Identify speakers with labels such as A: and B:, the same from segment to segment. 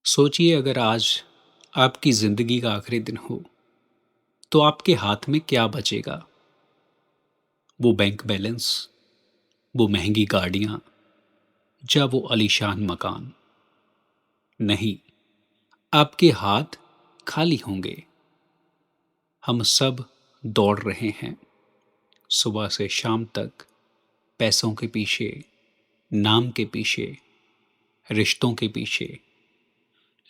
A: सोचिए अगर आज आपकी ज़िंदगी का आखिरी दिन हो, तो आपके हाथ में क्या बचेगा? वो बैंक बैलेंस, वो महँगी गाड़ियाँ या वो आलीशान मकान? नहीं, आपके हाथ खाली होंगे। हम सब दौड़ रहे हैं, सुबह से शाम तक, पैसों के पीछे, नाम के पीछे, रिश्तों के पीछे।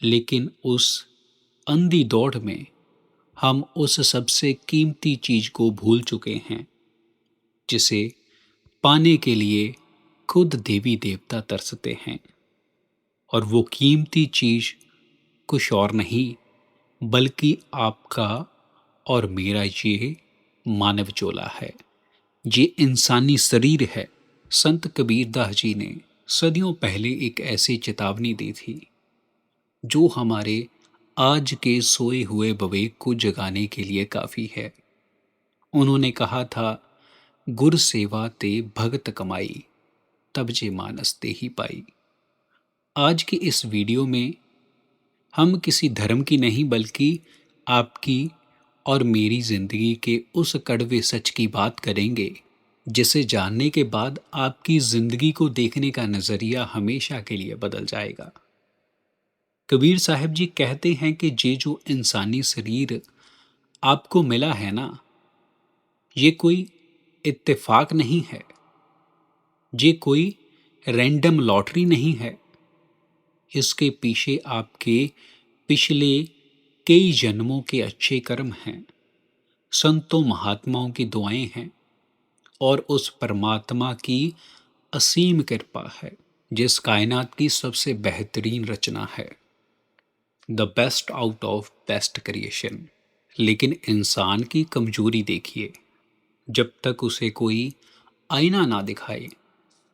A: लेकिन उस अंधी दौड़ में हम उस सबसे कीमती चीज़ को भूल चुके हैं, जिसे पाने के लिए खुद देवी देवता तरसते हैं। और वो कीमती चीज कुछ और नहीं बल्कि आपका और मेरा ये मानव चोला है, ये इंसानी शरीर है। संत कबीरदास जी ने सदियों पहले एक ऐसी चेतावनी दी थी जो हमारे आज के सोए हुए विवेक को जगाने के लिए काफी है। उन्होंने कहा था, गुर सेवा ते भगत कमाई, तब जे मानस ते ही पाई। आज की इस वीडियो में हम किसी धर्म की नहीं बल्कि आपकी और मेरी जिंदगी के उस कड़वे सच की बात करेंगे, जिसे जानने के बाद आपकी जिंदगी को देखने का नजरिया हमेशा के लिए बदल जाएगा। कबीर साहब जी कहते हैं कि ये जो इंसानी शरीर आपको मिला है ना, ये कोई इत्तेफाक नहीं है, ये कोई रैंडम लॉटरी नहीं है। इसके पीछे आपके पिछले कई जन्मों के अच्छे कर्म हैं, संतों महात्माओं की दुआएं हैं और उस परमात्मा की असीम कृपा है, जिस कायनात की सबसे बेहतरीन रचना है, the best out of best creation. लेकिन इंसान की कमजोरी देखिए, जब तक उसे कोई आईना ना दिखाए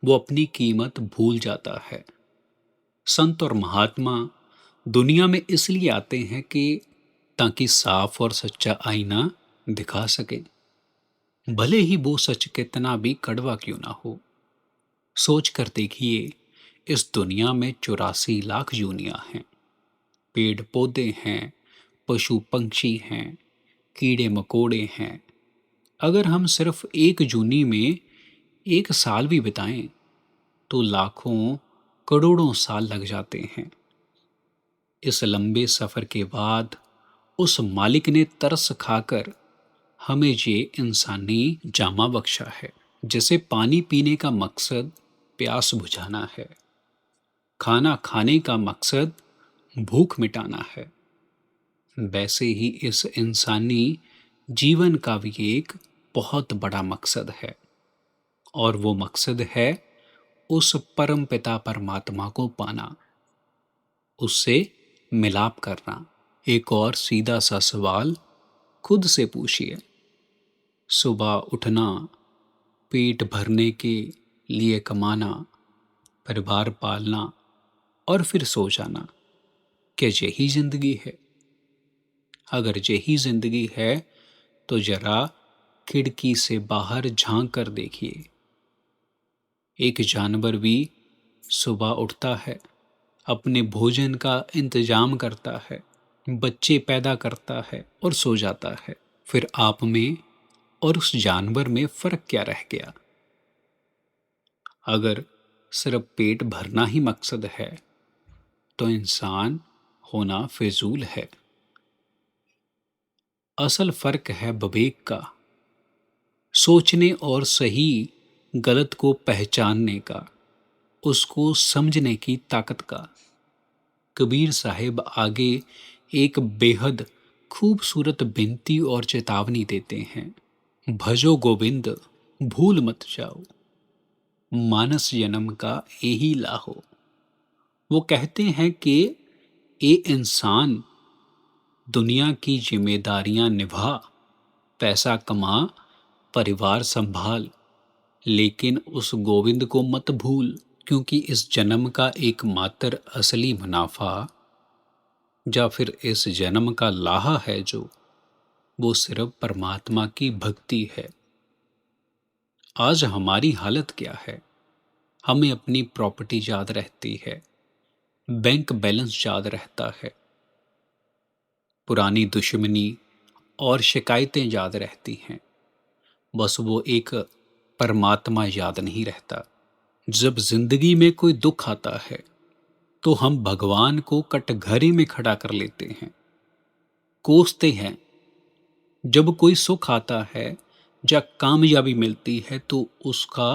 A: वो अपनी कीमत भूल जाता है। संत और महात्मा दुनिया में इसलिए आते हैं कि ताकि साफ और सच्चा आईना दिखा सके, भले ही वो सच कितना भी कड़वा क्यों ना हो। सोच कर देखिए, इस दुनिया में 84 लाख जूनियां हैं, पेड़ पौधे हैं, पशु पंक्षी हैं, कीड़े मकोड़े हैं। अगर हम सिर्फ एक जूनी में एक साल भी बिताएं तो लाखों करोड़ों साल लग जाते हैं। इस लंबे सफर के बाद उस मालिक ने तरस खाकर हमें ये इंसानी जामा बख्शा है। जैसे पानी पीने का मकसद प्यास बुझाना है, खाना खाने का मकसद भूख मिटाना है, वैसे ही इस इंसानी जीवन का भी एक बहुत बड़ा मकसद है। और वो मकसद है उस परम पिता परमात्मा को पाना, उससे मिलाप करना। एक और सीधा सा सवाल खुद से पूछिए, सुबह उठना, पेट भरने के लिए कमाना, परिवार पालना और फिर सो जाना, क्या यही जिंदगी है? अगर यही जिंदगी है तो जरा खिड़की से बाहर झांक कर देखिए। एक जानवर भी सुबह उठता है, अपने भोजन का इंतजाम करता है, बच्चे पैदा करता है और सो जाता है। फिर आप में और उस जानवर में फर्क क्या रह गया? अगर सिर्फ पेट भरना ही मकसद है तो इंसान होना फिजूल है। असल फर्क है विवेक का, सोचने और सही गलत को पहचानने का, उसको समझने की ताकत का। कबीर साहिब आगे एक बेहद खूबसूरत विनती और चेतावनी देते हैं, भजो गोविंद भूल मत जाओ, मानस जन्म का यही लाहो। वो कहते हैं कि ए इंसान, दुनिया की जिम्मेदारियां निभा, पैसा कमा, परिवार संभाल, लेकिन उस गोविंद को मत भूल, क्योंकि इस जन्म का एकमात्र असली मुनाफा या फिर इस जन्म का लाहा है जो, वो सिर्फ परमात्मा की भक्ति है। आज हमारी हालत क्या है? हमें अपनी प्रॉपर्टी याद रहती है, बैंक बैलेंस याद रहता है, पुरानी दुश्मनी और शिकायतें याद रहती हैं, बस वो एक परमात्मा याद नहीं रहता। जब जिंदगी में कोई दुख आता है तो हम भगवान को कटघरे में खड़ा कर लेते हैं, कोसते हैं। जब कोई सुख आता है या कामयाबी मिलती है तो उसका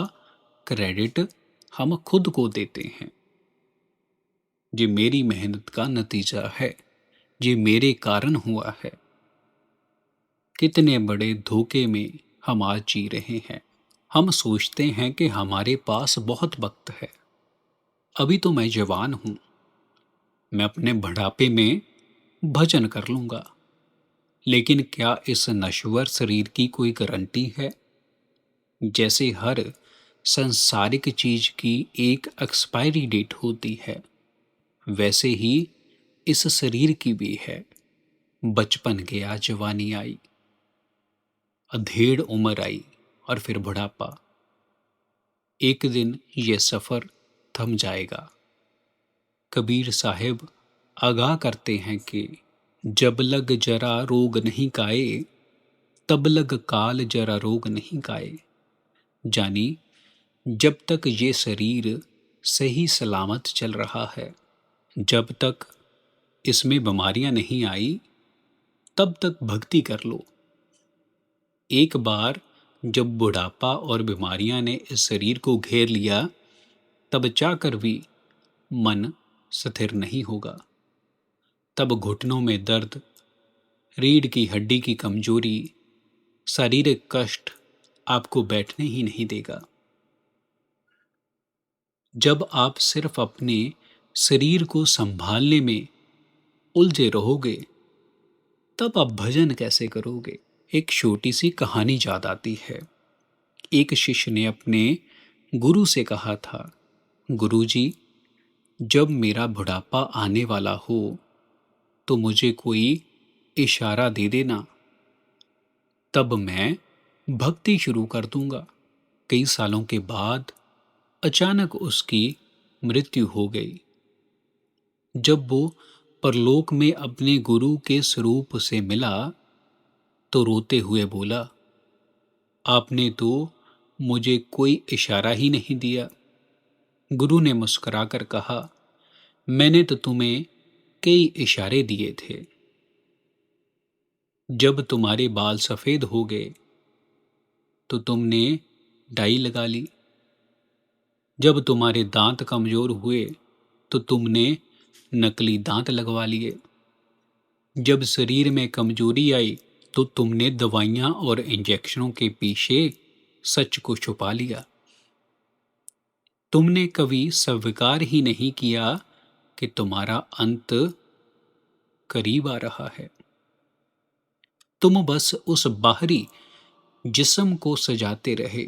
A: क्रेडिट हम खुद को देते हैं। ये मेरी मेहनत का नतीजा है, ये मेरे कारण हुआ है। कितने बड़े धोखे में हम आज जी रहे हैं। हम सोचते हैं कि हमारे पास बहुत वक्त है, अभी तो मैं जवान हूं, मैं अपने बुढ़ापे में भजन कर लूंगा। लेकिन क्या इस नश्वर शरीर की कोई गारंटी है? जैसे हर सांसारिक चीज की एक एक्सपायरी डेट होती है, वैसे ही इस शरीर की भी है। बचपन गया, जवानी आई, अधेड़ उम्र आई और फिर बुढ़ापा। एक दिन ये सफर थम जाएगा। कबीर साहिब आगाह करते हैं कि जब लग जरा रोग नहीं काए, तब लग काल जरा रोग नहीं काए। जानी जब तक ये शरीर सही सलामत चल रहा है, जब तक इसमें बीमारियां नहीं आई, तब तक भक्ति कर लो। एक बार जब बुढ़ापा और बीमारियां ने इस शरीर को घेर लिया, तब चाहकर भी मन स्थिर नहीं होगा। तब घुटनों में दर्द, रीढ़ की हड्डी की कमजोरी, शारीरिक कष्ट आपको बैठने ही नहीं देगा। जब आप सिर्फ अपने शरीर को संभालने में उलझे रहोगे, तब आप भजन कैसे करोगे? एक छोटी सी कहानी याद आती है। एक शिष्य ने अपने गुरु से कहा था, गुरुजी, जब मेरा बुढ़ापा आने वाला हो तो मुझे कोई इशारा दे देना, तब मैं भक्ति शुरू कर दूंगा। कई सालों के बाद अचानक उसकी मृत्यु हो गई। जब वो परलोक में अपने गुरु के स्वरूप से मिला तो रोते हुए बोला, आपने तो मुझे कोई इशारा ही नहीं दिया। गुरु ने मुस्कुराकर कहा, मैंने तो तुम्हें कई इशारे दिए थे। जब तुम्हारे बाल सफेद हो गए तो तुमने डाई लगा ली। जब तुम्हारे दांत कमजोर हुए तो तुमने नकली दांत लगवा लिए। जब शरीर में कमजोरी आई तो तुमने दवाइयां और इंजेक्शनों के पीछे सच को छुपा लिया। तुमने कभी स्वीकार ही नहीं किया कि तुम्हारा अंत करीब आ रहा है। तुम बस उस बाहरी जिस्म को सजाते रहे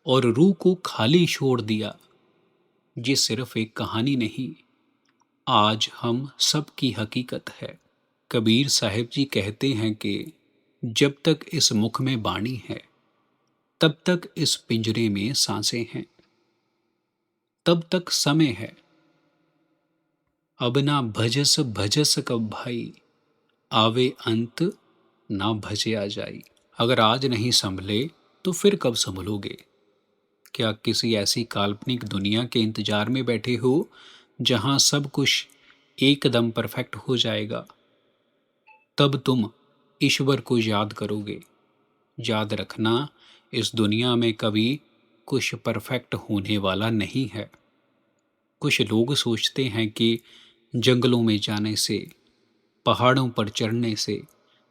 A: और रूह को खाली छोड़ दिया। ये सिर्फ एक कहानी नहीं, आज हम सब की हकीकत है। कबीर साहिब जी कहते हैं कि जब तक इस मुख में वाणी है, तब तक इस पिंजरे में सांसें हैं, तब तक समय है। अब ना भजस भजस कब भाई, आवे अंत ना भजे आ जाई। अगर आज नहीं संभले तो फिर कब संभलोगे? क्या किसी ऐसी काल्पनिक दुनिया के इंतजार में बैठे हो जहां सब कुछ एकदम परफेक्ट हो जाएगा? तब तुम ईश्वर को याद करोगे। याद रखना, इस दुनिया में कभी कुछ परफेक्ट होने वाला नहीं है। कुछ लोग सोचते हैं कि जंगलों में जाने से, पहाड़ों पर चढ़ने से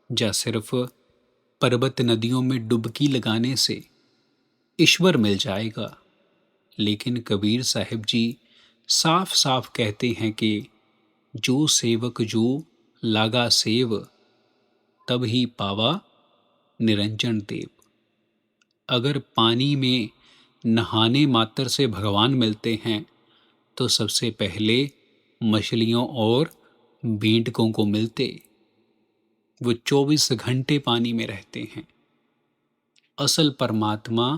A: या सिर्फ पर्वत नदियों में डुबकी लगाने से ईश्वर मिल जाएगा। लेकिन कबीर साहिब जी साफ साफ कहते हैं कि जो सेवक जो लागा सेव, तब ही पावा निरंजन देव। अगर पानी में नहाने मात्र से भगवान मिलते हैं तो सबसे पहले मछलियों और मेंढकों को मिलते। वो 24 घंटे पानी में रहते हैं। असल परमात्मा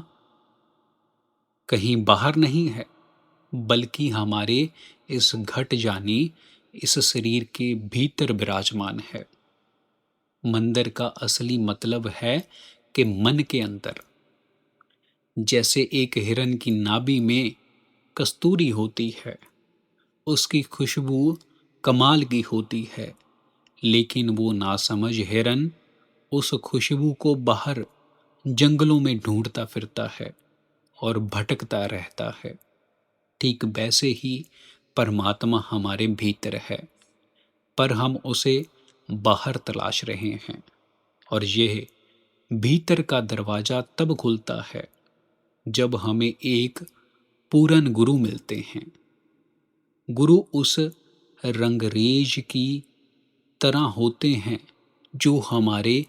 A: कहीं बाहर नहीं है, बल्कि हमारे इस घट जानी इस शरीर के भीतर विराजमान है। मंदिर का असली मतलब है कि मन के अंदर। जैसे एक हिरन की नाभि में कस्तूरी होती है, उसकी खुशबू कमाल की होती है, लेकिन वो नासमझ हिरन उस खुशबू को बाहर जंगलों में ढूंढता फिरता है और भटकता रहता है। ठीक वैसे ही परमात्मा हमारे भीतर है, पर हम उसे बाहर तलाश रहे हैं। और यह भीतर का दरवाजा तब खुलता है जब हमें एक पूरन गुरु मिलते हैं। गुरु उस रंगरेज की तरह होते हैं जो हमारे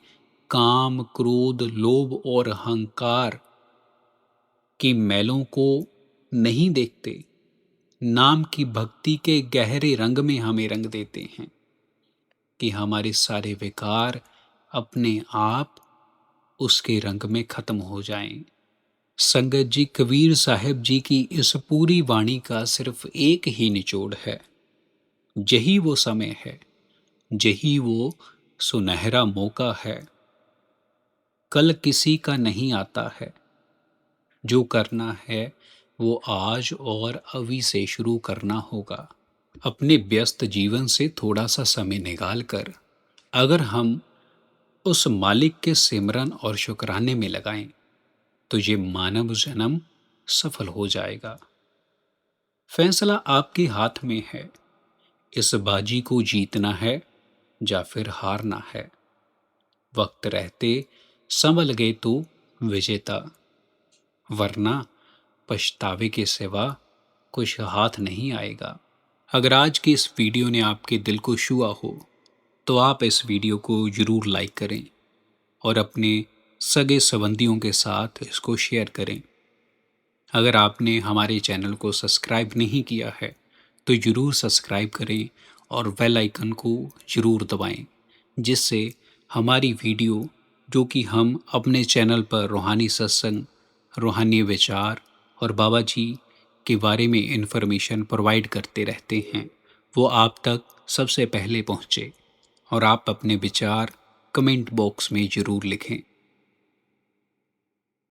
A: काम, क्रोध, लोभ और अहंकार की मैलों को नहीं देखते, नाम की भक्ति के गहरे रंग में हमें रंग देते हैं कि हमारे सारे विकार अपने आप उसके रंग में खत्म हो जाएं। संगत जी, कबीर साहब जी की इस पूरी वाणी का सिर्फ एक ही निचोड़ है। यही वो समय है, यही वो सुनहरा मौका है। कल किसी का नहीं आता है, जो करना है वो आज और अभी से शुरू करना होगा। अपने व्यस्त जीवन से थोड़ा सा समय निकाल कर अगर हम उस मालिक के सिमरन और शुक्राने में लगाएं, तो ये मानव जन्म सफल हो जाएगा। फैसला आपके हाथ में है, इस बाजी को जीतना है या फिर हारना है। वक्त रहते संभल गए तो विजेता, वरना पछतावे के सिवा कुछ हाथ नहीं आएगा। अगर आज की इस वीडियो ने आपके दिल को छुआ हो, तो आप इस वीडियो को ज़रूर लाइक करें और अपने सगे संबंधियों के साथ इसको शेयर करें। अगर आपने हमारे चैनल को सब्सक्राइब नहीं किया है, तो ज़रूर सब्सक्राइब करें और बेल आइकन को ज़रूर दबाएं, जिससे हमारी वीडियो जो कि हम अपने चैनल पर रूहानी सत्संग, रूहानी विचार और बाबा जी के बारे में इन्फॉर्मेशन प्रोवाइड करते रहते हैं, वो आप तक सबसे पहले पहुँचे और आप अपने विचार कमेंट बॉक्स में ज़रूर लिखें।